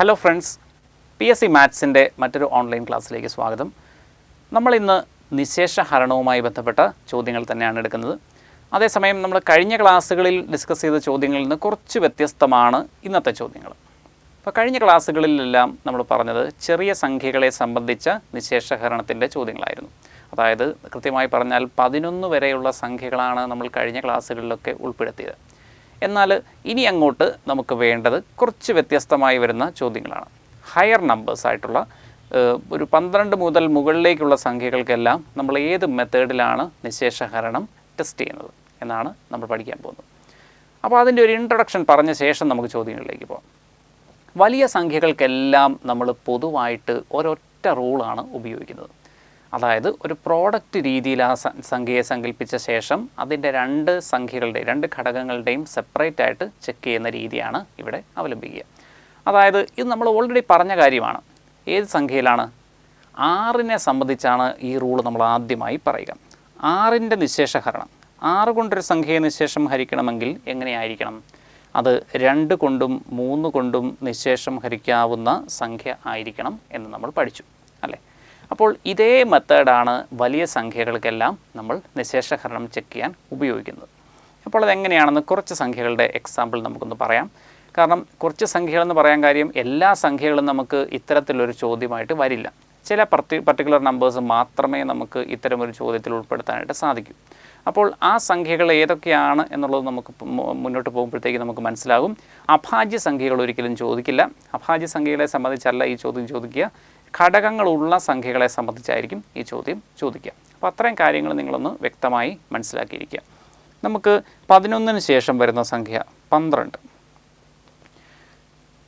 Hello friends, PSC മാത്സിൻ്റെ മറ്റൊരു online ക്ലാസ്സിലേക്ക് സ്വാഗതം. നമ്മളിന്ന് നിശേഷ ഹരണവുമായി ബന്ധപ്പെട്ട ചോദ്യങ്ങൾ തന്നെയാണ് എടുക്കുന്നത്. അതേസമയം നമ്മൾ കഴിഞ്ഞ ക്ലാസ്സുകളിൽ ഡിസ്കസ് ചെയ്ത ചോദ്യങ്ങളിൽ നിന്ന് കുറച്ച് വ്യത്യസ്തമാണ് ഇന്നത്തെ ചോദ്യങ്ങൾ. അപ്പോൾ കഴിഞ്ഞ ക്ലാസ്സുകളിലെല്ലാം നമ്മൾ പറഞ്ഞത് ചെറിയ സംഖ്യകളെ സംബന്ധിച്ച നിശേഷഹരണത്തിൻ്റെ ചോദ്യങ്ങളായിരുന്നു. അതായത് കൃത്യമായി പറഞ്ഞാൽ 11 വരെയുള്ള സംഖ്യകളാണ് നമ്മൾ കഴിഞ്ഞ ക്ലാസ്സുകളിലൊക്കെ ഉൾപ്പെടുത്തിയത്. എന്നാൽ ഇനി അങ്ങോട്ട് നമുക്ക് വേണ്ടത് കുറച്ച് വ്യത്യസ്തമായി വരുന്ന ചോദ്യങ്ങളാണ്. ഹയർ നമ്പേഴ്സ് ആയിട്ടുള്ള ഒരു 12 മുതൽ മുകളിലേക്കുള്ള സംഖ്യകൾക്കെല്ലാം നമ്മൾ ഏത് മെത്തേഡിലാണ് നിശേഷഹരണം ടെസ്റ്റ് ചെയ്യുന്നത് എന്നാണ് നമ്മൾ പഠിക്കാൻ പോകുന്നത്. അപ്പോൾ അതിൻ്റെ ഒരു ഇൻട്രൊഡക്ഷൻ പറഞ്ഞ ശേഷം നമുക്ക് ചോദ്യങ്ങളിലേക്ക് പോകാം. വലിയ സംഖ്യകൾക്കെല്ലാം നമ്മൾ പൊതുവായിട്ട് ഒരൊറ്റ റൂളാണ് ഉപയോഗിക്കുന്നത്. അതായത് ഒരു പ്രോഡക്റ്റ് രീതിയിൽ ആ സംഖ്യയെ സങ്കല്പിച്ച ശേഷം അതിൻ്റെ രണ്ട് ഘടകങ്ങളുടെയും സെപ്പറേറ്റ് ആയിട്ട് ചെക്ക് ചെയ്യുന്ന രീതിയാണ് ഇവിടെ അവലംബിക്കുക. അതായത് ഇത് നമ്മൾ ഓൾറെഡി പറഞ്ഞ കാര്യമാണ്. ഏത് സംഖ്യയിലാണ്? 6നെ സംബന്ധിച്ചാണ് ഈ റൂൾ നമ്മൾ ആദ്യമായി പറയുക. 6ൻ്റെ നിശേഷഹരണം, 6 കൊണ്ടൊരു സംഖ്യയെ നിശേഷം ഹരിക്കണമെങ്കിൽ എങ്ങനെയായിരിക്കണം? അത് 2 കൊണ്ടും 3 കൊണ്ടും നിശേഷം ഹരിക്കാവുന്ന സംഖ്യ ആയിരിക്കണം എന്ന് നമ്മൾ പഠിച്ചു അല്ലേ? അപ്പോൾ ഇതേ മെത്തേഡാണ് വലിയ സംഖ്യകൾക്കെല്ലാം നമ്മൾ നിശേഷഹരണം ചെക്ക് ചെയ്യാൻ ഉപയോഗിക്കുന്നത്. അപ്പോൾ അതെങ്ങനെയാണെന്ന് കുറച്ച് സംഖ്യകളുടെ എക്സാമ്പിൾ നമുക്കൊന്ന് പറയാം. കാരണം കുറച്ച് സംഖ്യകളെന്ന് പറയാൻ കാര്യം എല്ലാ സംഖ്യകളും നമുക്ക് ഇത്തരത്തിലൊരു ചോദ്യമായിട്ട് വരില്ല. ചില പർട്ടിക്കുലർ നമ്പേഴ്സ് മാത്രമേ നമുക്ക് ഇത്തരമൊരു ചോദ്യത്തിൽ ഉൾപ്പെടുത്താനായിട്ട് സാധിക്കൂ. അപ്പോൾ ആ സംഖ്യകൾ ഏതൊക്കെയാണ് എന്നുള്ളത് നമുക്ക് മുന്നോട്ട് പോകുമ്പോഴത്തേക്ക് നമുക്ക് മനസ്സിലാകും. അഭാജ്യ സംഖ്യകൾ ഒരിക്കലും ചോദിക്കില്ല. അഭാജ്യ സംഖ്യകളെ സംബന്ധിച്ചല്ല ഈ ചോദ്യം ചോദിക്കുക, ഘടകങ്ങളുള്ള സംഖ്യകളെ സംബന്ധിച്ചായിരിക്കും ഈ ചോദ്യം ചോദിക്കുക. അപ്പോൾ അത്രയും കാര്യങ്ങൾ നിങ്ങളൊന്ന് വ്യക്തമായി മനസ്സിലാക്കിയിരിക്കുക. നമുക്ക് 11ന് ശേഷം വരുന്ന സംഖ്യ 12.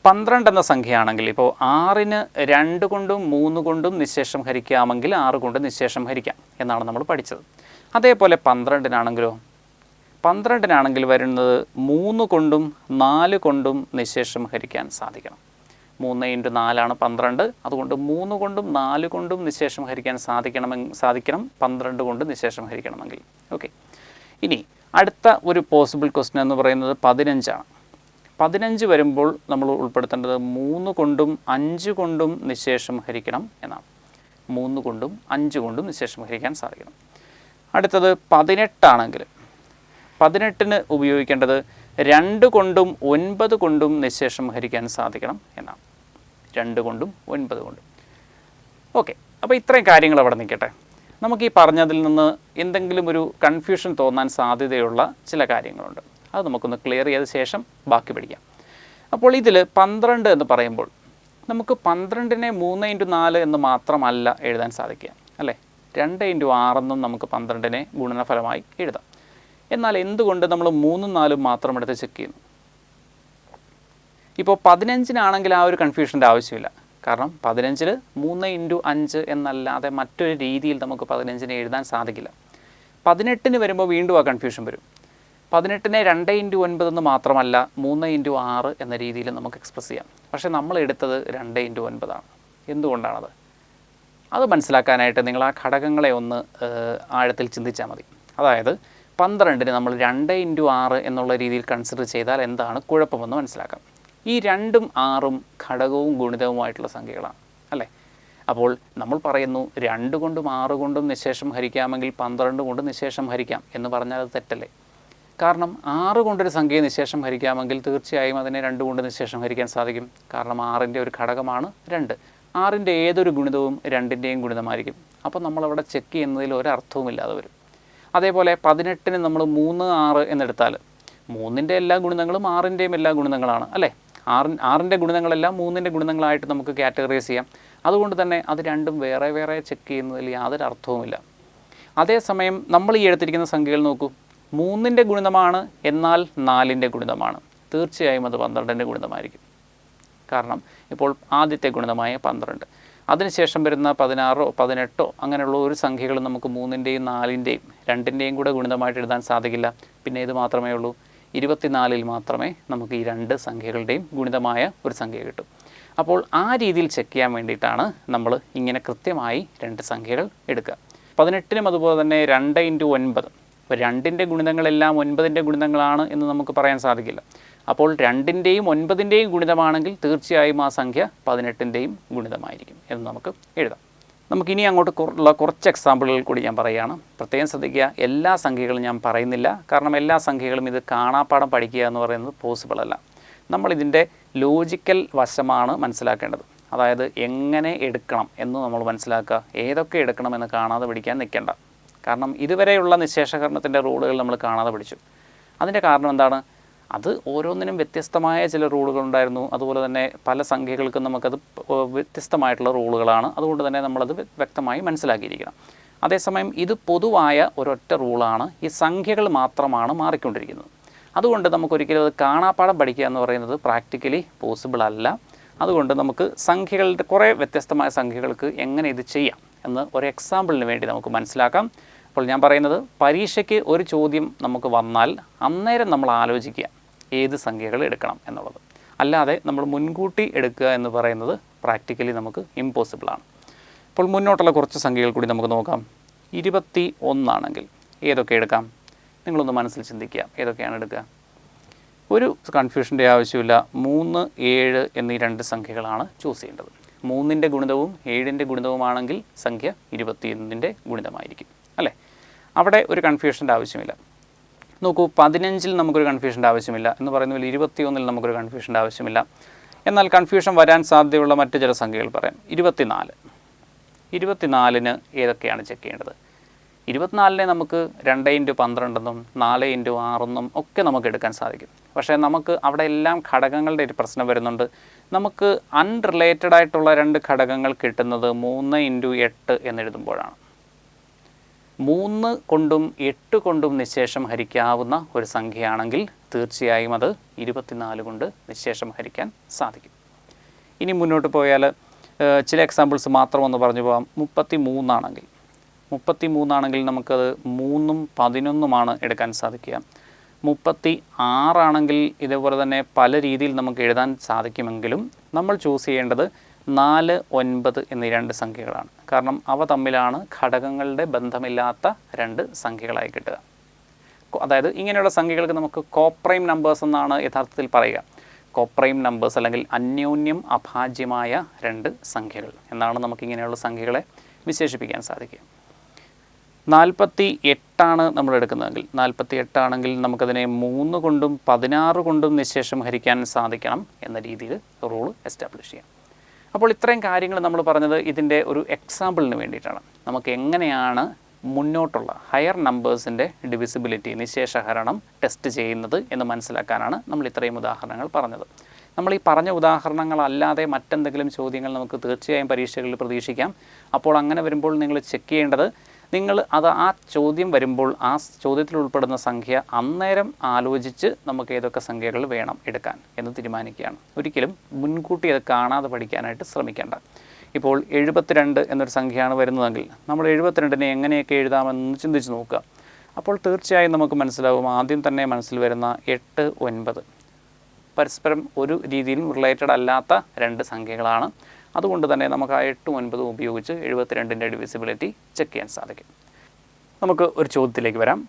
12 എന്ന സംഖ്യയാണെങ്കിൽ ഇപ്പോൾ 6ന് 2 കൊണ്ടും 3 കൊണ്ടും നിശേഷം ഹരിക്കാമെങ്കിൽ 6 കൊണ്ട് നിശേഷം ഹരിക്കാം എന്നാണ് നമ്മൾ പഠിച്ചത്. അതേപോലെ 12നാണെങ്കിലോ? 12നാണെങ്കിൽ വരുന്നത് 3 കൊണ്ടും 4 കൊണ്ടും നിശേഷം ഹരിക്കാൻ സാധിക്കണം. 3 × 4 12. അതുകൊണ്ട് 3 കൊണ്ടും 4 കൊണ്ടും നിശേഷം ഹരിക്കാൻ സാധിക്കണം 12 കൊണ്ട് നിശേഷം ഹരിക്കണമെങ്കിൽ. ഓക്കെ, ഇനി അടുത്ത ഒരു പോസിബിൾ ക്വസ്റ്റ്യൻ എന്ന് പറയുന്നത് 15ആണ്. 15 വരുമ്പോൾ നമ്മൾ ഉൾപ്പെടുത്തേണ്ടത് 3 കൊണ്ടും 5 കൊണ്ടും നിശേഷം ഹരിക്കണം എന്നാണ്. 3 കൊണ്ടും 5 കൊണ്ടും നിശേഷം ഹരിക്കാൻ സാധിക്കണം. അടുത്തത് 18 ആണെങ്കിൽ 18ന് ഉപയോഗിക്കേണ്ടത് 2 കൊണ്ടും 9 കൊണ്ടും നിശേഷം ഹരിക്കാൻ സാധിക്കണം എന്നാണ്. 2 കൊണ്ടും 9 കൊണ്ടും. ഓക്കെ, അപ്പോൾ ഇത്രയും കാര്യങ്ങൾ അവിടെ നിൽക്കട്ടെ. നമുക്ക് ഈ പറഞ്ഞതിൽ നിന്ന് എന്തെങ്കിലും ഒരു കൺഫ്യൂഷൻ തോന്നാൻ സാധ്യതയുള്ള ചില കാര്യങ്ങളുണ്ട്. അത് നമുക്കൊന്ന് ക്ലിയർ ചെയ്ത ശേഷം ബാക്കി പഠിക്കാം. അപ്പോൾ ഇതിൽ 12 എന്ന് പറയുമ്പോൾ നമുക്ക് 12നെ 3 × 4 എന്ന് മാത്രമല്ല എഴുതാൻ സാധിക്കുക അല്ലേ? 2 × 6 എന്നും നമുക്ക് 12നെ ഗുണനഫലമായി എഴുതാം. എന്നാൽ എന്തുകൊണ്ട് നമ്മൾ 3ഉം 4ഉം മാത്രം എടുത്ത് ചെക്ക് ചെയ്യുന്നു? ഇപ്പോൾ 15നാണെങ്കിൽ ആ ഒരു കൺഫ്യൂഷൻ്റെ ആവശ്യമില്ല. കാരണം 15ൽ 3 × 5 എന്നല്ലാതെ മറ്റൊരു രീതിയിൽ നമുക്ക് 15നെ എഴുതാൻ സാധിക്കില്ല. 18ന് വരുമ്പോൾ വീണ്ടും ആ കൺഫ്യൂഷൻ വരും. 18നെ 2 × 9 എന്ന് മാത്രമല്ല 3 × 6 എന്ന രീതിയിൽ നമുക്ക് എക്സ്പ്രസ് ചെയ്യാം. പക്ഷേ നമ്മൾ എടുത്തത് 2 × 9 ആണ്. എന്തുകൊണ്ടാണത്? അത് മനസ്സിലാക്കാനായിട്ട് നിങ്ങൾ ആ ഘടകങ്ങളെ ഒന്ന് ആഴത്തിൽ ചിന്തിച്ചാൽ മതി. അതായത് 12ന് നമ്മൾ 2 × 6 എന്നുള്ള രീതിയിൽ കൺസിഡർ ചെയ്താൽ എന്താണ് കുഴപ്പമെന്ന് മനസ്സിലാക്കാം. ഈ 2ഉം 6ഉം ഘടകവും ഗുണിതവുമായിട്ടുള്ള സംഖ്യകളാണ് അല്ലേ? അപ്പോൾ നമ്മൾ പറയുന്നു 2 കൊണ്ടും 6 കൊണ്ടും നിശേഷം ഹരിക്കാമെങ്കിൽ 12 കൊണ്ട് നിശേഷം ഹരിക്കാം എന്ന് പറഞ്ഞാൽ അത് തെറ്റല്ലേ? കാരണം 6 കൊണ്ടൊരു സംഖ്യയെ നിശേഷം ഹരിക്കാമെങ്കിൽ തീർച്ചയായും അതിനെ 2 കൊണ്ട് നിശേഷം ഹരിക്കാൻ സാധിക്കും. കാരണം 6ൻ്റെ ഒരു ഘടകമാണ് 2. 6ൻ്റെ ഏതൊരു ഗുണിതവും 2ൻ്റെയും ഗുണിതമായിരിക്കും. അപ്പോൾ നമ്മളവിടെ ചെക്ക് ചെയ്യുന്നതിൽ ഒരർത്ഥവുമില്ലാതെ വരും. അതേപോലെ 18ന് നമ്മൾ 3, 6 എന്നെടുത്താൽ 3ൻ്റെ എല്ലാ ഗുണിതങ്ങളും 6ൻ്റെയും എല്ലാ ഗുണിതങ്ങളാണ് അല്ലേ? 6ൻ്റെ ഗുണിതങ്ങളെല്ലാം 3ൻ്റെ ഗുണിതങ്ങളായിട്ട് നമുക്ക് കാറ്റഗറൈസ് ചെയ്യാം. അതുകൊണ്ട് തന്നെ അത് രണ്ടും വേറെ വേറെ ചെക്ക് ചെയ്യുന്നതിൽ യാതൊരു അർത്ഥവുമില്ല. അതേസമയം നമ്മൾ ഈ എടുത്തിരിക്കുന്ന സംഖ്യകൾ നോക്കൂ. 3ൻ്റെ ഗുണിതമാണ് എന്നാൽ 4ൻ്റെ ഗുണിതമാണ്. തീർച്ചയായും അത് 12ൻ്റെ ഗുണിതമായിരിക്കും. കാരണം ഇപ്പോൾ ആദ്യത്തെ ഗുണിതമായ 12, അതിനുശേഷം വരുന്ന 16ഓ 18ഓ അങ്ങനെയുള്ള ഒരു സംഖ്യകളും നമുക്ക് 3ൻ്റെയും 4ൻ്റെയും 2ൻ്റെയും കൂടെ ഗുണിതമായിട്ട് എഴുതാൻ സാധിക്കില്ല. പിന്നെ ഇത് മാത്രമേ ഉള്ളൂ. 24ൽ മാത്രമേ നമുക്ക് ഈ 2 സംഖ്യകളുടെയും ഗുണിതമായ ഒരു സംഖ്യ കിട്ടും. അപ്പോൾ ആ രീതിയിൽ ചെക്ക് ചെയ്യാൻ വേണ്ടിയിട്ടാണ് നമ്മൾ ഇങ്ങനെ കൃത്യമായി 2 സംഖ്യകൾ എടുക്കുക. 18നും അതുപോലെ തന്നെ 2 × 9. അപ്പോൾ 2ൻ്റെ ഗുണിതങ്ങളെല്ലാം 9ൻ്റെ ഗുണിതങ്ങളാണ് എന്ന് നമുക്ക് പറയാൻ സാധിക്കില്ല. അപ്പോൾ 2ൻ്റെയും 9ൻ്റെയും ഗുണിതമാണെങ്കിൽ തീർച്ചയായും ആ സംഖ്യ 18ൻ്റെയും ഗുണിതമായിരിക്കും എന്ന് നമുക്ക് എഴുതാം. നമുക്കിനി അങ്ങോട്ട് ഉള്ള കുറച്ച് എക്സാമ്പിളുകൾ കൂടി ഞാൻ പറയുകയാണ്. പ്രത്യേകം ശ്രദ്ധിക്കുക, എല്ലാ സംഖ്യകളും ഞാൻ പറയുന്നില്ല, കാരണം എല്ലാ സംഖ്യകളും ഇത് കാണാപ്പാഠം പഠിക്കുക എന്ന് പറയുന്നത് പോസിബിൾ അല്ല. നമ്മളിതിൻ്റെ ലോജിക്കൽ വശമാണ് മനസ്സിലാക്കേണ്ടത്. അതായത് എങ്ങനെ എടുക്കണം എന്ന് നമ്മൾ മനസ്സിലാക്കുക. ഏതൊക്കെ എടുക്കണമെന്ന് കാണാതെ പഠിക്കാൻ നിൽക്കേണ്ട. കാരണം ഇതുവരെയുള്ള നിശേഷകരണത്തിൻ്റെ റൂളുകൾ നമ്മൾ കാണാതെ പഠിച്ചു. അതിൻ്റെ കാരണം എന്താണ്? അത് ഓരോന്നിനും വ്യത്യസ്തമായ ചില റൂളുകളുണ്ടായിരുന്നു. അതുപോലെ തന്നെ പല സംഖ്യകൾക്കും നമുക്കത് വ്യത്യസ്തമായിട്ടുള്ള റൂളുകളാണ്. അതുകൊണ്ട് തന്നെ നമ്മളത് വ്യക്തമായി മനസ്സിലാക്കിയിരിക്കണം. അതേസമയം ഇത് പൊതുവായ ഒരൊറ്റ റൂളാണ്. ഈ സംഖ്യകൾ മാത്രമാണ് മാറിക്കൊണ്ടിരിക്കുന്നത്. അതുകൊണ്ട് നമുക്കൊരിക്കലും അത് കാണാപ്പാഠം പഠിക്കുക എന്ന് പറയുന്നത് പ്രാക്ടിക്കലി പോസിബിൾ അല്ല. അതുകൊണ്ട് നമുക്ക് സംഖ്യകളുടെ കുറേ വ്യത്യസ്തമായ സംഖ്യകൾക്ക് എങ്ങനെ ഇത് ചെയ്യാം എന്ന് ഒരു എക്സാമ്പിളിന് വേണ്ടി നമുക്ക് മനസ്സിലാക്കാം. അപ്പോൾ ഞാൻ പറയുന്നത്, പരീക്ഷയ്ക്ക് ഒരു ചോദ്യം നമുക്ക് വന്നാൽ അന്നേരം നമ്മൾ ആലോചിക്കുക ഏത് സംഖ്യകൾ എടുക്കണം എന്നുള്ളത്. അല്ലാതെ നമ്മൾ മുൻകൂട്ടി എടുക്കുക എന്ന് പറയുന്നത് പ്രാക്ടിക്കലി നമുക്ക് ഇമ്പോസിബിളാണ്. അപ്പോൾ മുന്നോട്ടുള്ള കുറച്ച് സംഖ്യകൾ കൂടി നമുക്ക് നോക്കാം. 21 ആണെങ്കിൽ ഏതൊക്കെ എടുക്കാം? നിങ്ങളൊന്ന് മനസ്സിൽ ചിന്തിക്കുക, ഏതൊക്കെയാണ് എടുക്കുക? ഒരു കൺഫ്യൂഷൻ്റെ ആവശ്യമില്ല. 3, 7 എന്നീ 2 സംഖ്യകളാണ് ചൂസ് ചെയ്യേണ്ടത്. 3ൻ്റെ ഗുണിതവും 7ൻ്റെ ഗുണിതവുമാണെങ്കിൽ സംഖ്യ 21ൻ്റെ ഗുണിതമായിരിക്കും, അല്ലേ? അവിടെ ഒരു കൺഫ്യൂഷൻ്റെ ആവശ്യമില്ല. നോക്കൂ, 15-ൽ നമുക്കൊരു കൺഫ്യൂഷൻ്റെ ആവശ്യമില്ല എന്ന് പറയുന്ന പോലെ 21-ൽ നമുക്കൊരു കൺഫ്യൂഷൻ്റെ ആവശ്യമില്ല. എന്നാൽ കൺഫ്യൂഷൻ വരാൻ സാധ്യതയുള്ള മറ്റ് ചില സംഖ്യകൾ പറയാം. 24-ന് ഏതൊക്കെയാണ് ചെക്ക് ചെയ്യേണ്ടത്? 24-നെ നമുക്ക് 2x12 എന്നും 4x6 എന്നും ഒക്കെ നമുക്ക് എടുക്കാൻ സാധിക്കും. പക്ഷേ നമുക്ക് അവിടെ എല്ലാം ഘടകങ്ങളുടെ ഒരു പ്രശ്നം വരുന്നുണ്ട്. നമുക്ക് അൺറിലേറ്റഡ് ആയിട്ടുള്ള 2 ഘടകങ്ങൾ കിട്ടുന്നത് 3x8 എന്നെഴുതുമ്പോഴാണ്. 3 കൊണ്ടും 8 കൊണ്ടും നിശേഷം ഹരിക്കാവുന്ന ഒരു സംഖ്യയാണെങ്കിൽ തീർച്ചയായും അത് 24 കൊണ്ട് നിശേഷം ഹരിക്കാൻ സാധിക്കും. ഇനി മുന്നോട്ട് പോയാൽ ചില എക്സാമ്പിൾസ് മാത്രം ഒന്ന് പറഞ്ഞു പോകാം. 33 ആണെങ്കിൽ നമുക്കത് 3ഉം 11ഉമാണ് എടുക്കാൻ സാധിക്കുക. 36 ആണെങ്കിൽ ഇതേപോലെ തന്നെ പല രീതിയിൽ നമുക്ക് എഴുതാൻ സാധിക്കുമെങ്കിലും നമ്മൾ ചൂസ് ചെയ്യേണ്ടത് 4, 9 എന്നീ 2 സംഖ്യകളാണ്. കാരണം അവ തമ്മിലാണ് ഘടകങ്ങളുടെ ബന്ധമില്ലാത്ത 2 സംഖ്യകളായി കിട്ടുക. അതായത് ഇങ്ങനെയുള്ള സംഖ്യകൾക്ക് നമുക്ക് കോപ്രൈം നമ്പേഴ്സ് എന്നാണ് യഥാർത്ഥത്തിൽ പറയുക. കോപ്രൈം നമ്പേഴ്സ് അല്ലെങ്കിൽ അന്യോന്യം അഭാജ്യമായ 2 സംഖ്യകൾ എന്നാണ് നമുക്കിങ്ങനെയുള്ള സംഖ്യകളെ വിശേഷിപ്പിക്കാൻ സാധിക്കുക. 48 നമ്മൾ എടുക്കുന്നതെങ്കിൽ 48 ആണെങ്കിൽ നമുക്കതിനെ 3 കൊണ്ടും 16 കൊണ്ടും നിശേഷം ഹരിക്കാൻ സാധിക്കണം എന്ന രീതിയിൽ റൂൾ എസ്റ്റാബ്ലിഷ് ചെയ്യാം. അപ്പോൾ ഇത്രയും കാര്യങ്ങൾ നമ്മൾ പറഞ്ഞത് ഇതിൻ്റെ ഒരു എക്സാമ്പിളിന് വേണ്ടിയിട്ടാണ്. നമുക്ക് എങ്ങനെയാണ് മുന്നോട്ടുള്ള ഹയർ നമ്പേഴ്സിൻ്റെ ഡിവിസിബിലിറ്റി, നിശേഷഹരണം ടെസ്റ്റ് ചെയ്യുന്നത് എന്ന് മനസ്സിലാക്കാനാണ് നമ്മൾ ഇത്രയും ഉദാഹരണങ്ങൾ പറഞ്ഞത്. നമ്മൾ ഈ പറഞ്ഞ ഉദാഹരണങ്ങളല്ലാതെ മറ്റെന്തെങ്കിലും ചോദ്യങ്ങൾ നമുക്ക് തീർച്ചയായും പരീക്ഷകളിൽ പ്രതീക്ഷിക്കാം. അപ്പോൾ അങ്ങനെ വരുമ്പോൾ നിങ്ങൾ ചെക്ക് ചെയ്യേണ്ടത്, നിങ്ങൾ ആ ചോദ്യം വരുമ്പോൾ ആ ചോദ്യത്തിൽ ഉൾപ്പെടുന്ന സംഖ്യ അന്നേരം ആലോചിച്ച് നമുക്ക് ഏതൊക്കെ സംഖ്യകൾ വേണം എടുക്കാൻ എന്ന് തീരുമാനിക്കുകയാണ്. ഒരിക്കലും മുൻകൂട്ടി അത് കാണാതെ പഠിക്കാനായിട്ട് ശ്രമിക്കേണ്ട. ഇപ്പോൾ 72 എന്നൊരു സംഖ്യയാണ് വരുന്നതെങ്കിൽ നമ്മൾ 72നെ എങ്ങനെയൊക്കെ എഴുതാമെന്ന് ചിന്തിച്ച് നോക്കുക. അപ്പോൾ തീർച്ചയായും നമുക്ക് മനസ്സിലാവും, ആദ്യം തന്നെ മനസ്സിൽ വരുന്ന 8, 9 പരസ്പരം ഒരു രീതിയിലും റിലേറ്റഡ് അല്ലാത്ത 2 സംഖ്യകളാണ്. അതുകൊണ്ട് തന്നെ നമുക്ക് ആ 8, 9 ഉപയോഗിച്ച് 72ൻ്റെ ഡിവിസിബിലിറ്റി ചെക്ക് ചെയ്യാൻ സാധിക്കും. നമുക്ക് ഒരു ചോദ്യത്തിലേക്ക് വരാം.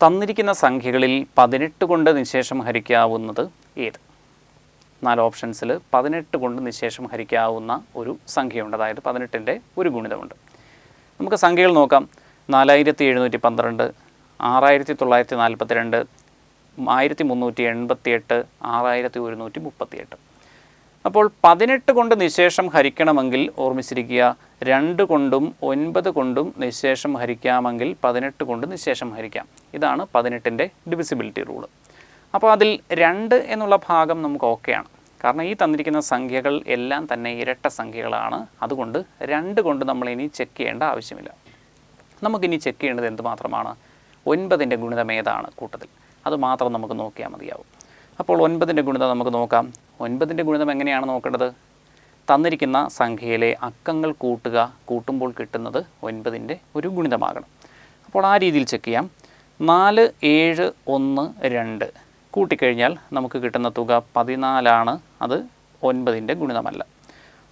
തന്നിരിക്കുന്ന സംഖ്യകളിൽ 18 കൊണ്ട് നിശേഷം ഹരിക്കാവുന്നത് ഏത്? 4 ഓപ്ഷൻസിൽ 18 കൊണ്ട് നിശേഷം ഹരിക്കാവുന്ന ഒരു സംഖ്യയുണ്ട്. അതായത് 18ൻ്റെ ഒരു ഗുണിതമുണ്ട്. നമുക്ക് സംഖ്യകൾ നോക്കാം. 4712, 6942, 1388, 6138. അപ്പോൾ 18 കൊണ്ട് നിശേഷം ഹരിക്കണമെങ്കിൽ ഓർമ്മിച്ചിരിക്കുക, 2 കൊണ്ടും 9 കൊണ്ടും നിശേഷം ഹരിക്കാമെങ്കിൽ 18 കൊണ്ട് നിശേഷം ഹരിക്കാം. ഇതാണ് 18ൻ്റെ ഡിവിസിബിലിറ്റി റൂള്. അപ്പോൾ അതിൽ 2 എന്നുള്ള ഭാഗം നമുക്ക് ഓക്കെയാണ്. കാരണം ഈ തന്നിരിക്കുന്ന സംഖ്യകൾ എല്ലാം തന്നെ ഇരട്ട സംഖ്യകളാണ്. അതുകൊണ്ട് 2 കൊണ്ട് നമ്മളിനി ചെക്ക് ചെയ്യേണ്ട ആവശ്യമില്ല. നമുക്കിനി ചെക്ക് ചെയ്യേണ്ടത് എന്തുമാത്രമാണ്? 9ൻ്റെ ഗുണിതം ഏതാണ് കൂട്ടത്തിൽ, അത് മാത്രം നമുക്ക് നോക്കിയാൽ മതിയാവും. അപ്പോൾ 9ൻ്റെ ഗുണിതം നമുക്ക് നോക്കാം. 9ൻ്റെ ഗുണിതം എങ്ങനെയാണ് നോക്കേണ്ടത്? തന്നിരിക്കുന്ന സംഖ്യയിലെ അക്കങ്ങൾ കൂട്ടുമ്പോൾ കിട്ടുന്നത് 9ൻ്റെ ഒരു ഗുണിതമാകണം. അപ്പോൾ ആ രീതിയിൽ ചെക്ക് ചെയ്യാം. 4, 7, 1, 2 കൂട്ടിക്കഴിഞ്ഞാൽ നമുക്ക് കിട്ടുന്ന തുക 14. അത് 9ൻ്റെ ഗുണിതമല്ല.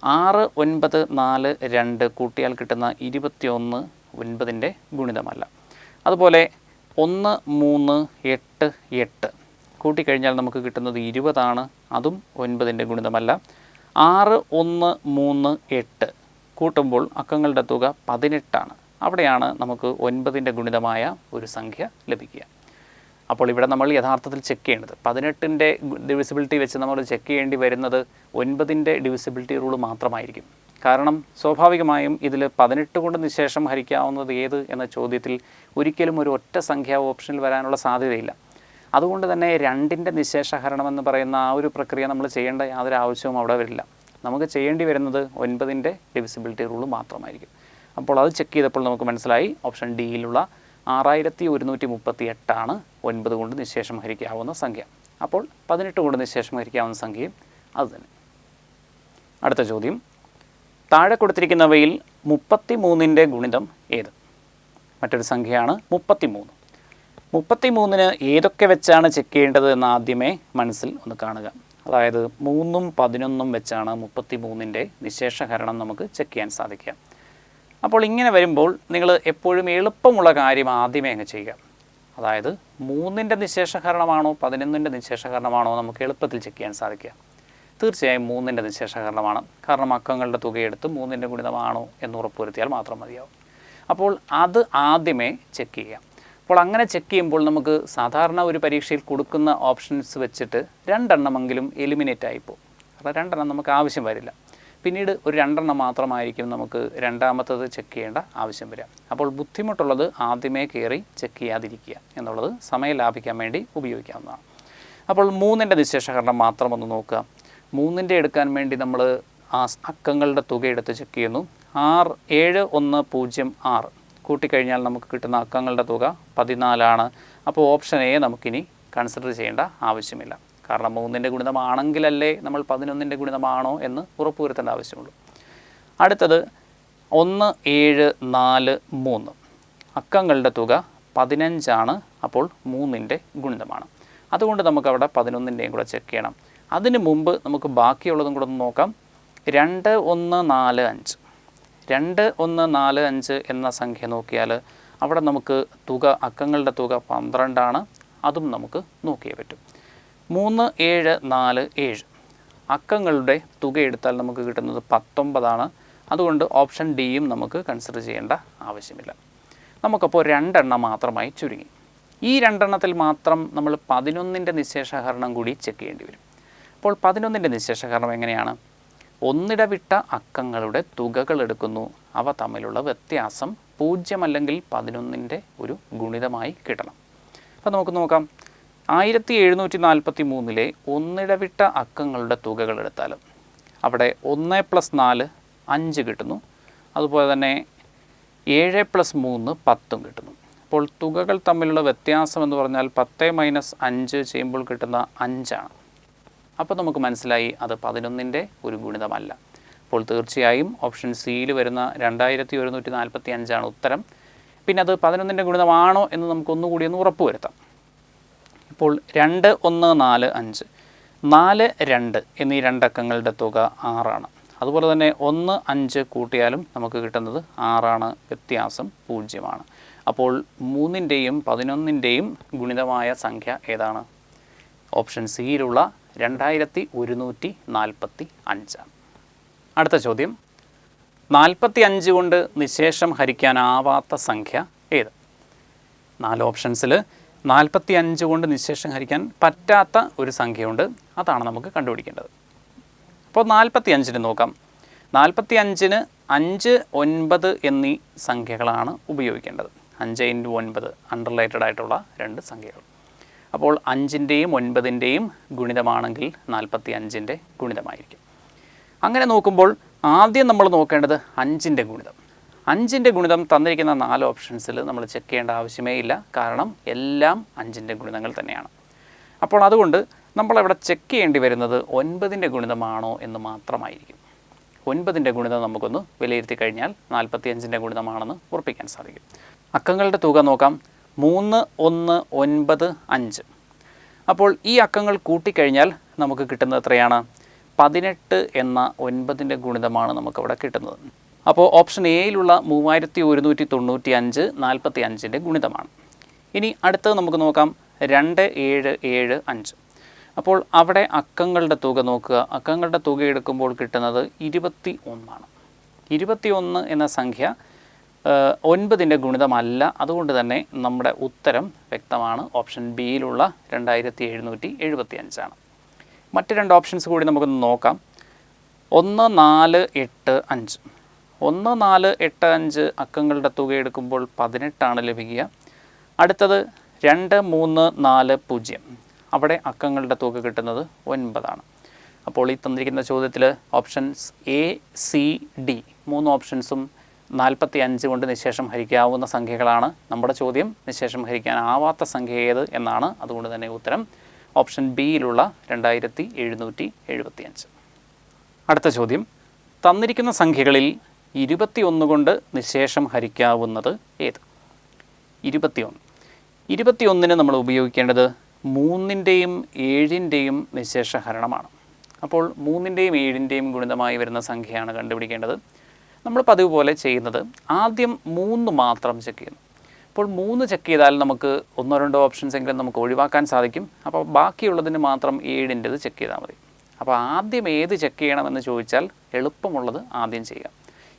6, 9, 4, 2 കൂട്ടിയാൽ കിട്ടുന്ന 21 9ൻ്റെ ഗുണിതമല്ല. അതുപോലെ 1, 3, 8, 8 കൂട്ടിക്കഴിഞ്ഞാൽ നമുക്ക് കിട്ടുന്നത് 20 അതും 9ൻ്റെ ഗുണിതമല്ല. 6, 1, 3, 8 കൂട്ടുമ്പോൾ അക്കങ്ങളുടെ തുക 18. അവിടെയാണ് നമുക്ക് 9ൻ്റെ ഗുണിതമായ ഒരു സംഖ്യ ലഭിക്കുക. അപ്പോൾ ഇവിടെ നമ്മൾ യഥാർത്ഥത്തിൽ ചെക്ക് ചെയ്യേണ്ടത് 18ൻ്റെ ഡിവിസിബിലിറ്റി വെച്ച് നമ്മൾ ചെക്ക് ചെയ്യേണ്ടി വരുന്നത് 9ൻ്റെ ഡിവിസിബിലിറ്റി റൂൾ മാത്രമായിരിക്കും. കാരണം സ്വാഭാവികമായും ഇതിൽ 18 കൊണ്ട് നിശേഷം ഹരിക്കാവുന്നത് ഏത് എന്ന ചോദ്യത്തിൽ ഒരിക്കലും ഒരു ഒറ്റ സംഖ്യ ഓപ്ഷനിൽ വരാനുള്ള സാധ്യതയില്ല. അതുകൊണ്ട് തന്നെ 2ൻ്റെ നിശേഷഹരണം എന്ന് പറയുന്ന ആ ഒരു പ്രക്രിയ നമ്മൾ ചെയ്യേണ്ട യാതൊരു ആവശ്യവും അവിടെ വരില്ല. നമുക്ക് ചെയ്യേണ്ടി വരുന്നത് 9ൻ്റെ ഡിവിസിബിലിറ്റി റൂൾ മാത്രമായിരിക്കും. അപ്പോൾ അത് ചെക്ക് ചെയ്തപ്പോൾ നമുക്ക് മനസ്സിലായി ഓപ്ഷൻ ഡിയിലുള്ള 6138 9 കൊണ്ട് നിശേഷം ഹരിക്കാവുന്ന സംഖ്യ. അപ്പോൾ 18 കൊണ്ട് നിശേഷം ഹരിക്കാവുന്ന സംഖ്യയും അതുതന്നെ. അടുത്ത ചോദ്യം, താഴെ കൊടുത്തിരിക്കുന്നവയിൽ 33ൻ്റെ ഗുണിതം ഏത്? മറ്റൊരു സംഖ്യയാണ് 33. 33ന് ഏതൊക്കെ വെച്ചാണ് ചെക്ക് ചെയ്യേണ്ടത് എന്ന് ആദ്യമേ മനസ്സിൽ ഒന്ന് കാണുക. അതായത് 3ഉം 11ഉം വെച്ചാണ് 33ൻ്റെ നിശേഷഹരണം നമുക്ക് ചെക്ക് ചെയ്യാൻ സാധിക്കുക. അപ്പോൾ ഇങ്ങനെ വരുമ്പോൾ നിങ്ങൾ എപ്പോഴും എളുപ്പമുള്ള കാര്യം ആദ്യമേ അങ്ങ് ചെയ്യുക. അതായത് 3ൻ്റെ നിശേഷഹരണമാണോ 11ൻ്റെ നിശേഷഹരണമാണോ നമുക്ക് എളുപ്പത്തിൽ ചെക്ക് ചെയ്യാൻ സാധിക്കുക? തീർച്ചയായും 3ൻ്റെ നിശേഷഹരണമാണ്. കാരണം അക്കങ്ങളുടെ തുകയെടുത്ത് 3ൻ്റെ ഗുണിതമാണോ എന്ന് ഉറപ്പുവരുത്തിയാൽ മാത്രം മതിയാവും. അപ്പോൾ അത് ആദ്യമേ ചെക്ക് ചെയ്യാം. അപ്പോൾ അങ്ങനെ ചെക്ക് ചെയ്യുമ്പോൾ നമുക്ക് സാധാരണ ഒരു പരീക്ഷയിൽ കൊടുക്കുന്ന ഓപ്ഷൻസ് വെച്ചിട്ട് 2 എണ്ണമെങ്കിലും എലിമിനേറ്റ് ആയിപ്പോൾ. കാരണം 2 എണ്ണം നമുക്ക് ആവശ്യം വരില്ല. പിന്നീട് ഒരു 2 എണ്ണം മാത്രമായിരിക്കും നമുക്ക് രണ്ടാമത്തത് ചെക്ക് ചെയ്യേണ്ട ആവശ്യം വരിക. അപ്പോൾ ബുദ്ധിമുട്ടുള്ളത് ആദ്യമേ കയറി ചെക്ക് ചെയ്യാതിരിക്കുക എന്നുള്ളത് സമയം ലാഭിക്കാൻ വേണ്ടി ഉപയോഗിക്കാവുന്നതാണ്. അപ്പോൾ 3ൻ്റെ നിശേഷഹരണം മാത്രം ഒന്ന് നോക്കുക. 3ൻ്റെ എടുക്കാൻ വേണ്ടി നമ്മൾ ആ അക്കങ്ങളുടെ തുക എടുത്ത് ചെക്ക് ചെയ്യുന്നു. 7106 കൂട്ടിക്കഴിഞ്ഞാൽ നമുക്ക് കിട്ടുന്ന അക്കങ്ങളുടെ തുക 14. അപ്പോൾ ഓപ്ഷൻ എ നമുക്കിനി കൺസിഡർ ചെയ്യേണ്ട ആവശ്യമില്ല. കാരണം 3ൻ്റെ ഗുണിതമാണെങ്കിലല്ലേ നമ്മൾ 11ൻ്റെ ഗുണിതമാണോ എന്ന് ഉറപ്പുവരുത്തേണ്ട ആവശ്യമുള്ളൂ. അടുത്തത് 1743 അക്കങ്ങളുടെ തുക 15. അപ്പോൾ 3ൻ്റെ ഗുണിതമാണ്. അതുകൊണ്ട് നമുക്കവിടെ 11ൻ്റെയും കൂടെ ചെക്ക് ചെയ്യണം. അതിന് മുമ്പ് നമുക്ക് ബാക്കിയുള്ളതും കൂടെ ഒന്ന് നോക്കാം. 2145 2145 എന്ന സംഖ്യ നോക്കിയാൽ അവിടെ നമുക്ക് തുക അക്കങ്ങളുടെ തുക 12. അതും നമുക്ക് നോക്കിയേ പറ്റും. 3747 അക്കങ്ങളുടെ തുക എടുത്താൽ നമുക്ക് കിട്ടുന്നത് 19. അതുകൊണ്ട് ഓപ്ഷൻ ഡിയും നമുക്ക് കൺസിഡർ ചെയ്യേണ്ട ആവശ്യമില്ല. നമുക്കപ്പോൾ 2 എണ്ണം മാത്രമായി ചുരുങ്ങി. ഈ 2 എണ്ണത്തിൽ മാത്രം നമ്മൾ 11ൻ്റെ നിശേഷഹരണം കൂടി ചെക്ക് ചെയ്യേണ്ടി വരും. അപ്പോൾ 11ൻ്റെ നിശേഷഹരണം എങ്ങനെയാണ്? ഒന്നിടവിട്ട അക്കങ്ങളുടെ തുകകൾ എടുക്കുന്നു. അവ തമ്മിലുള്ള വ്യത്യാസം 0 അല്ലെങ്കിൽ 11ൻ്റെ ഒരു ഗുണിതമായി കിട്ടണം. അപ്പോൾ നമുക്ക് നോക്കാം. 1743 ഒന്നിടവിട്ട അക്കങ്ങളുടെ തുകകൾ എടുത്താൽ അവിടെ 1 + 4 5 കിട്ടുന്നു. അതുപോലെ തന്നെ 7 + 3 10 കിട്ടുന്നു. അപ്പോൾ തുകകൾ തമ്മിലുള്ള വ്യത്യാസം എന്ന് പറഞ്ഞാൽ 10 - 5 ചെയ്യുമ്പോൾ കിട്ടുന്ന 5. അപ്പോൾ നമുക്ക് മനസ്സിലായി അത് 11ൻ്റെ ഒരു ഗുണിതമല്ല. അപ്പോൾ തീർച്ചയായും ഓപ്ഷൻ സിയിൽ വരുന്ന 2145 ഉത്തരം. പിന്നെ അത് 11ൻ്റെ ഗുണിതമാണോ എന്ന് നമുക്കൊന്നുകൂടി ഒന്ന് ഉറപ്പുവരുത്താം. ഇപ്പോൾ 2145 4, 2 എന്നീ 2 അക്കങ്ങളുടെ തുക 6. അതുപോലെ തന്നെ 1, 5 കൂട്ടിയാലും നമുക്ക് കിട്ടുന്നത് 6. വ്യത്യാസം 0. അപ്പോൾ 3ൻ്റെയും 11ൻ്റെയും ഗുണിതമായ സംഖ്യ ഏതാണ്? ഓപ്ഷൻ സിയിലുള്ള 2145. അടുത്ത ചോദ്യം, 45 കൊണ്ട് നിശേഷം ഹരിക്കാനാവാത്ത സംഖ്യ ഏത്? 4 ഓപ്ഷൻസിൽ 45 കൊണ്ട് നിശേഷം ഹരിക്കാൻ പറ്റാത്ത ഒരു സംഖ്യയുണ്ട്. അതാണ് നമുക്ക് കണ്ടുപിടിക്കേണ്ടത്. അപ്പോൾ 45ന് നോക്കാം. 45ന് 5, 9 എന്നീ സംഖ്യകളാണ് ഉപയോഗിക്കേണ്ടത്. 5 × 9 അണ്ടർലൈറ്റഡ് ആയിട്ടുള്ള 2 സംഖ്യകൾ. അപ്പോൾ 5ൻ്റെയും 9ൻ്റെയും ഗുണിതമാണെങ്കിൽ 45ൻ്റെ ഗുണിതമായിരിക്കും. അങ്ങനെ നോക്കുമ്പോൾ ആദ്യം നമ്മൾ നോക്കേണ്ടത് 5ൻ്റെ ഗുണിതം. 5ൻ്റെ ഗുണിതം തന്നിരിക്കുന്ന 4 ഓപ്ഷൻസിൽ നമ്മൾ ചെക്ക് ചെയ്യേണ്ട ആവശ്യമേ ഇല്ല. കാരണം എല്ലാം 5ൻ്റെ ഗുണിതങ്ങൾ തന്നെയാണ്. അപ്പോൾ അതുകൊണ്ട് നമ്മളവിടെ ചെക്ക് ചെയ്യേണ്ടി വരുന്നത് 9ൻ്റെ ഗുണിതമാണോ എന്ന് മാത്രമായിരിക്കും. 9ൻ്റെ ഗുണിതം നമുക്കൊന്ന് വിലയിരുത്തി കഴിഞ്ഞാൽ 45ൻ്റെ ഗുണിതമാണെന്ന് ഉറപ്പിക്കാൻ സാധിക്കും. അക്കങ്ങളുടെ തുക നോക്കാം. 3, 1, 9, 5. അപ്പോൾ ഈ അക്കങ്ങൾ കൂട്ടിക്കഴിഞ്ഞാൽ നമുക്ക് കിട്ടുന്നത് എത്രയാണ്? 18 എന്ന 9ൻ്റെ ഗുണിതമാണ് നമുക്കവിടെ കിട്ടുന്നത്. അപ്പോൾ ഓപ്ഷൻ എയിലുള്ള 3195 45ൻ്റെ ഗുണിതമാണ്. ഇനി അടുത്തത് നമുക്ക് നോക്കാം. 2775. അപ്പോൾ അവിടെ അക്കങ്ങളുടെ തുക നോക്കുക. അക്കങ്ങളുടെ തുക എടുക്കുമ്പോൾ കിട്ടുന്നത് 21 21 എന്ന സംഖ്യ 9ൻ്റെ ഗുണിതമല്ല. അതുകൊണ്ട് തന്നെ നമ്മുടെ ഉത്തരം വ്യക്തമാണ്. ഓപ്ഷൻ ബിയിലുള്ള 2775. മറ്റ് 2 ഓപ്ഷൻസ് കൂടി നമുക്കൊന്ന് നോക്കാം. 1485. 1485 അക്കങ്ങളുടെ തുക എടുക്കുമ്പോൾ 18 ലഭിക്കുക. അടുത്തത് 2340. അവിടെ അക്കങ്ങളുടെ തുക കിട്ടുന്നത് 9. അപ്പോൾ ഈ തന്നിരിക്കുന്ന ചോദ്യത്തിൽ ഓപ്ഷൻസ് എ, സി, ഡി 3 ഓപ്ഷൻസും 45 കൊണ്ട് നിശേഷം ഹരിക്കാവുന്ന സംഖ്യകളാണ്. നമ്മുടെ ചോദ്യം നിശേഷം ഹരിക്കാനാവാത്ത സംഖ്യ ഏത് എന്നാണ്. അതുകൊണ്ട് തന്നെ ഉത്തരം ഓപ്ഷൻ ബിയിലുള്ള 2775. അടുത്ത ചോദ്യം, തന്നിരിക്കുന്ന സംഖ്യകളിൽ 21 കൊണ്ട് നിശേഷം ഹരിക്കാവുന്നത് ഏത്? 21 നമ്മൾ ഉപയോഗിക്കേണ്ടത് 3ൻ്റെയും 7ൻ്റെയും നിശേഷ ഹരണമാണ്. അപ്പോൾ 3ൻ്റെയും 7ൻ്റെയും ഗുണിതമായി വരുന്ന സംഖ്യയാണ് കണ്ടുപിടിക്കേണ്ടത്. നമ്മൾ പതിവ് പോലെ ചെയ്യുന്നത് ആദ്യം 3 മാത്രം ചെക്ക് ചെയ്യുന്നു. അപ്പോൾ 3 ചെക്ക് ചെയ്താൽ നമുക്ക് 1-2 ഓപ്ഷൻസ് എങ്കിലും നമുക്ക് ഒഴിവാക്കാൻ സാധിക്കും. അപ്പോൾ ബാക്കിയുള്ളതിന് മാത്രം 7ൻ്റെത് ചെക്ക് ചെയ്താൽ മതി. അപ്പോൾ ആദ്യം ഏത് ചെക്ക് ചെയ്യണമെന്ന് ചോദിച്ചാൽ എളുപ്പമുള്ളത് ആദ്യം ചെയ്യുക.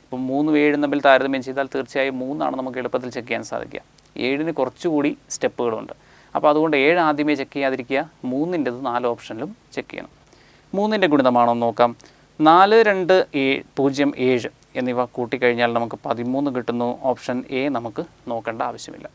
ഇപ്പം 3 7 തമ്മിൽ താരതമ്യം ചെയ്താൽ തീർച്ചയായും 3 നമുക്ക് എളുപ്പത്തിൽ ചെക്ക് ചെയ്യാൻ സാധിക്കുക. 7ന് കുറച്ചുകൂടി സ്റ്റെപ്പുകളുണ്ട്. അപ്പോൾ അതുകൊണ്ട് 7 ആദ്യമേ ചെക്ക് ചെയ്യാതിരിക്കുക. 3ൻ്റെത് 4 ഓപ്ഷനിലും ചെക്ക് ചെയ്യണം. 3ൻ്റെ ഗുണിതമാണോ നോക്കാം. 4 2 0 7 എന്നിവ കൂട്ടിക്കഴിഞ്ഞാൽ നമുക്ക് 13 കിട്ടുന്നു. ഓപ്ഷൻ എ നമുക്ക് നോക്കേണ്ട ആവശ്യമില്ല.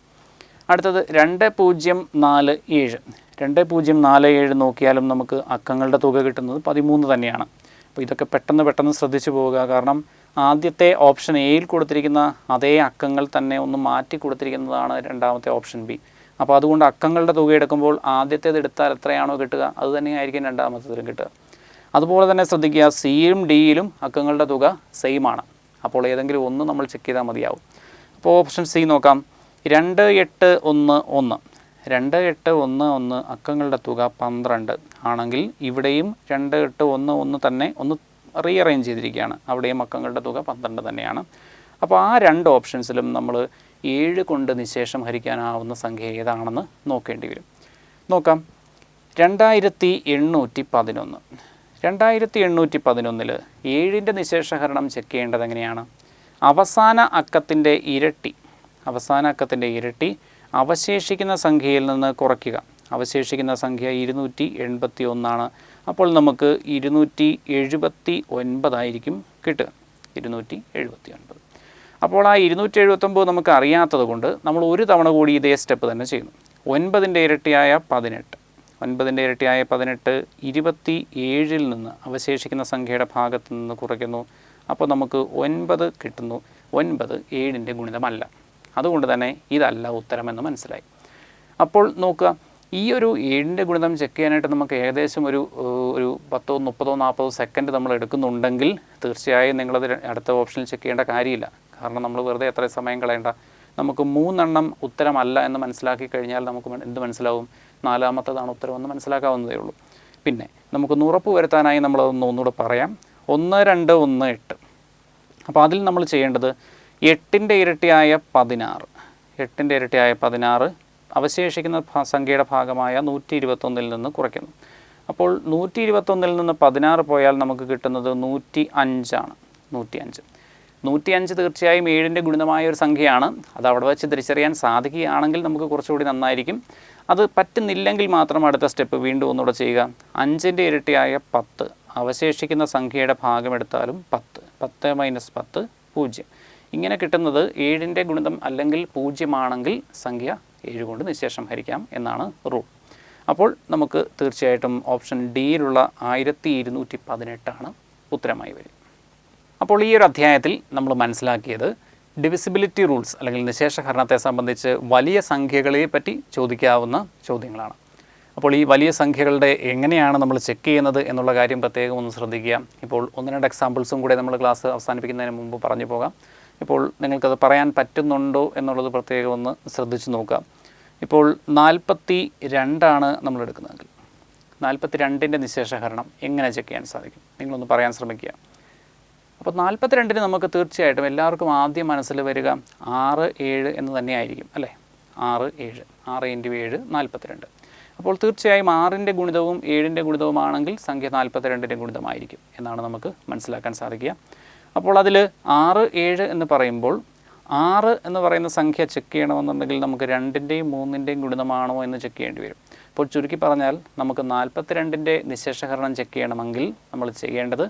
അടുത്തത് 2047. 2047 നോക്കിയാലും നമുക്ക് അക്കങ്ങളുടെ തുക കിട്ടുന്നത് 13 തന്നെയാണ്. അപ്പോൾ ഇതൊക്കെ പെട്ടെന്ന് ശ്രദ്ധിച്ചു പോവുക. കാരണം ആദ്യത്തെ ഓപ്ഷൻ എയിൽ കൊടുത്തിരിക്കുന്ന അതേ അക്കങ്ങൾ തന്നെ ഒന്ന് മാറ്റി കൊടുത്തിരിക്കുന്നതാണ് രണ്ടാമത്തെ ഓപ്ഷൻ ബി. അപ്പോൾ അതുകൊണ്ട് അക്കങ്ങളുടെ തുക എടുക്കുമ്പോൾ ആദ്യത്തേത് എടുത്താൽ എത്രയാണോ കിട്ടുക അത് തന്നെയായിരിക്കും രണ്ടാമത്തേതിലും കിട്ടുക. അതുപോലെ തന്നെ ശ്രദ്ധിക്കുക, സിയും ഡിയിലും അക്കങ്ങളുടെ തുക സെയിം ആണ്. അപ്പോൾ ഏതെങ്കിലും ഒന്ന് നമ്മൾ ചെക്ക് ചെയ്താൽ മതിയാവും. അപ്പോൾ ഓപ്ഷൻ സി നോക്കാം. 2811. 2811 അക്കങ്ങളുടെ തുക 12 ആണെങ്കിൽ ഇവിടെയും 2811 തന്നെ ഒന്ന് റീഅറേഞ്ച് ചെയ്തിരിക്കുകയാണ്. അവിടെയും അക്കങ്ങളുടെ തുക 12 തന്നെയാണ്. അപ്പോൾ ആ 2 ഓപ്ഷൻസിലും നമ്മൾ 7 കൊണ്ട് നിശേഷം ഹരിക്കാനാവുന്ന സംഖ്യ ഏതാണെന്ന് നോക്കേണ്ടി വരും. നോക്കാം. 2811. 2811 7ൻ്റെ നിശേഷഹരണം ചെക്ക് ചെയ്യേണ്ടത് എങ്ങനെയാണ്? അവസാന അക്കത്തിൻ്റെ ഇരട്ടി അവശേഷിക്കുന്ന സംഖ്യയിൽ നിന്ന് കുറയ്ക്കുക. അവശേഷിക്കുന്ന സംഖ്യ 281 അപ്പോൾ നമുക്ക് 279 ആയിരിക്കും കിട്ടുക. 279. അപ്പോൾ ആ 279 നമുക്ക് അറിയാത്തത് കൊണ്ട് നമ്മൾ ഒരു തവണ കൂടി ഇതേ സ്റ്റെപ്പ് തന്നെ ചെയ്യുന്നു. 9ൻ്റെ ഇരട്ടിയായ 18. 9ൻ്റെ ഇരട്ടിയായ 18 27 നിന്ന് അവശേഷിക്കുന്ന സംഖ്യയുടെ ഭാഗത്ത് നിന്ന് കുറയ്ക്കുന്നു. അപ്പോൾ നമുക്ക് 9 കിട്ടുന്നു. 9 7ൻ്റെ ഗുണിതമല്ല. അതുകൊണ്ട് തന്നെ ഇതല്ല ഉത്തരമെന്ന് മനസ്സിലായി. അപ്പോൾ നോക്കുക, ഈ ഒരു 7ൻ്റെ ഗുണിതം ചെക്ക് ചെയ്യാനായിട്ട് നമുക്ക് ഏകദേശം ഒരു 10 30 40 സെക്കൻഡ് നമ്മൾ എടുക്കുന്നുണ്ടെങ്കിൽ തീർച്ചയായും നിങ്ങളത് അടുത്ത ഓപ്ഷനിൽ ചെക്ക് ചെയ്യേണ്ട കാര്യമില്ല. കാരണം നമ്മൾ വെറുതെ എത്ര സമയം കളയേണ്ട. നമുക്ക് 3 ഉത്തരമല്ല എന്ന് മനസ്സിലാക്കി കഴിഞ്ഞാൽ നമുക്ക് എന്ത് മനസ്സിലാവും? 4ാമത്തേതാണ് ഉത്തരമെന്ന് മനസ്സിലാക്കാവുന്നതേ ഉള്ളൂ. പിന്നെ നമുക്കൊന്ന് ഉറപ്പ് വരുത്താനായി നമ്മളതൊന്ന് ഒന്നുകൂടെ പറയാം. 1 2 1 8. അപ്പോൾ അതിൽ നമ്മൾ ചെയ്യേണ്ടത് 8ൻ്റെ ഇരട്ടിയായ 16. 8ൻ്റെ ഇരട്ടിയായ 16 അവശേഷിക്കുന്ന സംഖ്യയുടെ ഭാഗമായ 121 നിന്ന് കുറയ്ക്കുന്നു. അപ്പോൾ 121 നിന്ന് 16 പോയാൽ നമുക്ക് കിട്ടുന്നത് 105 ആണ്. 105 തീർച്ചയായും 7ൻ്റെ ഗുണിതമായ ഒരു സംഖ്യയാണ്. അത് അവിടെ വെച്ച് തിരിച്ചറിയാൻ സാധിക്കുകയാണെങ്കിൽ നമുക്ക് കുറച്ചുകൂടി നന്നായിരിക്കും. അത് പറ്റുന്നില്ലെങ്കിൽ മാത്രം അടുത്ത സ്റ്റെപ്പ് വീണ്ടും ഒന്നുകൂടെ ചെയ്യുക. 5ൻ്റെ ഇരട്ടിയായ 10 അവശേഷിക്കുന്ന സംഖ്യയുടെ ഭാഗമെടുത്താലും 10. 10 - 10 0. ഇങ്ങനെ കിട്ടുന്നത് 7ൻ്റെ ഗുണിതം അല്ലെങ്കിൽ 0 ആണെങ്കിൽ സംഖ്യ 7 കൊണ്ട് നിശേഷം ഹരിക്കാം എന്നാണ് റൂൾ. അപ്പോൾ നമുക്ക് തീർച്ചയായിട്ടും ഓപ്ഷൻ ഡിയിലുള്ള 1218 ഉത്തരമായി വരും. അപ്പോൾ ഈ ഒരു അധ്യായത്തിൽ നമ്മൾ മനസ്സിലാക്കിയത് ഡിവിസിബിലിറ്റി റൂൾസ് അല്ലെങ്കിൽ നിശേഷഹരണത്തെ സംബന്ധിച്ച് വലിയ സംഖ്യകളെ പറ്റി ചോദിക്കാവുന്ന ചോദ്യങ്ങളാണ്. അപ്പോൾ ഈ വലിയ സംഖ്യകളുടെ എങ്ങനെയാണ് നമ്മൾ ചെക്ക് ചെയ്യുന്നത് എന്നുള്ള കാര്യം പ്രത്യേകം ഒന്ന് ശ്രദ്ധിക്കുക. ഇപ്പോൾ 1-2 എക്സാമ്പിൾസും കൂടെ നമ്മൾ ക്ലാസ് അവസാനിപ്പിക്കുന്നതിന് മുമ്പ് പറഞ്ഞു പോകാം. ഇപ്പോൾ നിങ്ങൾക്കത് പറയാൻ പറ്റുന്നുണ്ടോ എന്നുള്ളത് പ്രത്യേകം ഒന്ന് ശ്രദ്ധിച്ച് നോക്കുക. ഇപ്പോൾ 42 നമ്മൾ എടുക്കുന്നതെങ്കിൽ 42ൻ്റെ നിശേഷഹരണം എങ്ങനെ ചെക്ക് ചെയ്യാൻ സാധിക്കും? നിങ്ങളൊന്ന് പറയാൻ ശ്രമിക്കുക. അപ്പോൾ 42ന് നമുക്ക് തീർച്ചയായിട്ടും എല്ലാവർക്കും ആദ്യം മനസ്സിൽ വരിക 6 7 എന്ന് തന്നെയായിരിക്കും അല്ലേ? 6 7 6 × 7 42. അപ്പോൾ തീർച്ചയായും 6ൻ്റെ ഗുണിതവും 7ൻ്റെ ഗുണിതവുമാണെങ്കിൽ സംഖ്യ 42ൻ്റെ ഗുണിതമായിരിക്കും എന്നാണ് നമുക്ക് മനസ്സിലാക്കാൻ സാധിക്കുക. അപ്പോൾ അതിൽ 6, 7 എന്ന് പറയുമ്പോൾ 6 എന്ന് പറയുന്ന സംഖ്യ ചെക്ക് ചെയ്യണമെന്നുണ്ടെങ്കിൽ നമുക്ക് 2ൻ്റെയും 3ൻ്റെയും ഗുണിതമാണോ എന്ന് ചെക്ക് ചെയ്യേണ്ടി വരും. അപ്പോൾ ചുരുക്കി പറഞ്ഞാൽ നമുക്ക് 42ൻ്റെ നിശേഷഹരണം ചെക്ക് ചെയ്യണമെങ്കിൽ നമ്മൾ ചെയ്യേണ്ടത്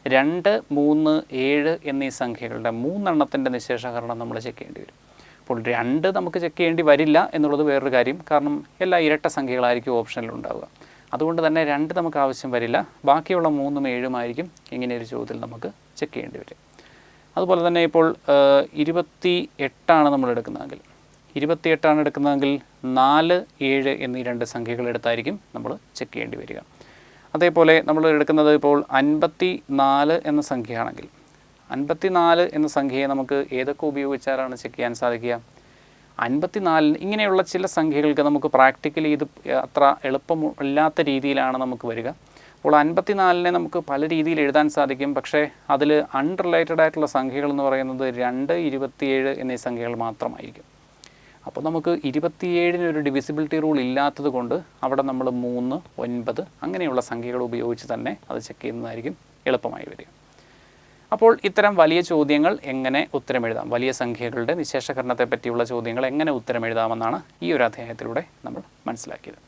2, 3, 7 എന്നീ സംഖ്യകളുടെ 3 എണ്ണത്തിൻ്റെ നിശേഷഹരണം നമ്മൾ ചെക്ക് ചെയ്യേണ്ടി വരും. അപ്പോൾ 2 നമുക്ക് ചെക്ക് ചെയ്യേണ്ടി വരില്ല എന്നുള്ളത് വേറൊരു കാര്യം. കാരണം എല്ലാ ഇരട്ട സംഖ്യകളായിരിക്കും ഓപ്ഷനിൽ ഉണ്ടാവുക. അതുകൊണ്ട് തന്നെ 2 നമുക്ക് ആവശ്യം വരില്ല. ബാക്കിയുള്ള 3ഉം 7ഉം ആയിരിക്കും ഇങ്ങനെ ഒരു ചോദ്യത്തിൽ നമുക്ക് ചെക്ക് ചെയ്യേണ്ടി വരും. അതുപോലെ തന്നെ ഇപ്പോൾ 28 നമ്മൾ എടുക്കുന്നതെങ്കിൽ 28 എടുക്കുന്നതെങ്കിൽ 4, 7 എന്നീ 2 സംഖ്യകൾ എടുത്തായിരിക്കും നമ്മൾ ചെക്ക് ചെയ്യേണ്ടി വരിക. അതേപോലെ നമ്മൾ എടുക്കുന്നത് ഇപ്പോൾ 54 എന്ന സംഖ്യയാണെങ്കിൽ 54 എന്ന സംഖ്യയെ നമുക്ക് ഏതൊക്കെ ഉപയോഗിച്ചാലാണ് ചെക്ക് ചെയ്യാൻ സാധിക്കുക? 54 ഇങ്ങനെയുള്ള ചില സംഖ്യകൾക്ക് നമുക്ക് പ്രാക്ടിക്കലി ഇത് അത്ര എളുപ്പമില്ലാത്ത രീതിയിലാണ് നമുക്ക് വരിക. അപ്പോൾ 54നെ നമുക്ക് പല രീതിയിൽ എഴുതാൻ സാധിക്കും. പക്ഷേ അതിൽ അൺറിലേറ്റഡ് ആയിട്ടുള്ള സംഖ്യകൾ എന്ന് പറയുന്നത് 2, 27 എന്നീ സംഖ്യകൾ മാത്രമായിരിക്കും. അപ്പോൾ നമുക്ക് 27-ന് ഒരു ഡിവിസിബിലിറ്റി റൂൾ ഇല്ലാത്തത് കൊണ്ട് അവിടെ നമ്മൾ 3, 9 അങ്ങനെയുള്ള സംഖ്യകൾ ഉപയോഗിച്ച് തന്നെ അത് ചെക്ക് ചെയ്യുന്നതായിരിക്കും എളുപ്പമായി വരിക. അപ്പോൾ ഇത്തരം വലിയ ചോദ്യങ്ങൾ എങ്ങനെ ഉത്തരമെഴുതാം, വലിയ സംഖ്യകളുടെ നിശേഷകരണത്തെ പറ്റിയുള്ള ചോദ്യങ്ങൾ എങ്ങനെ ഉത്തരമെഴുതാമെന്നാണ് ഈ ഒരു അധ്യായത്തിലൂടെ നമ്മൾ മനസ്സിലാക്കിയത്.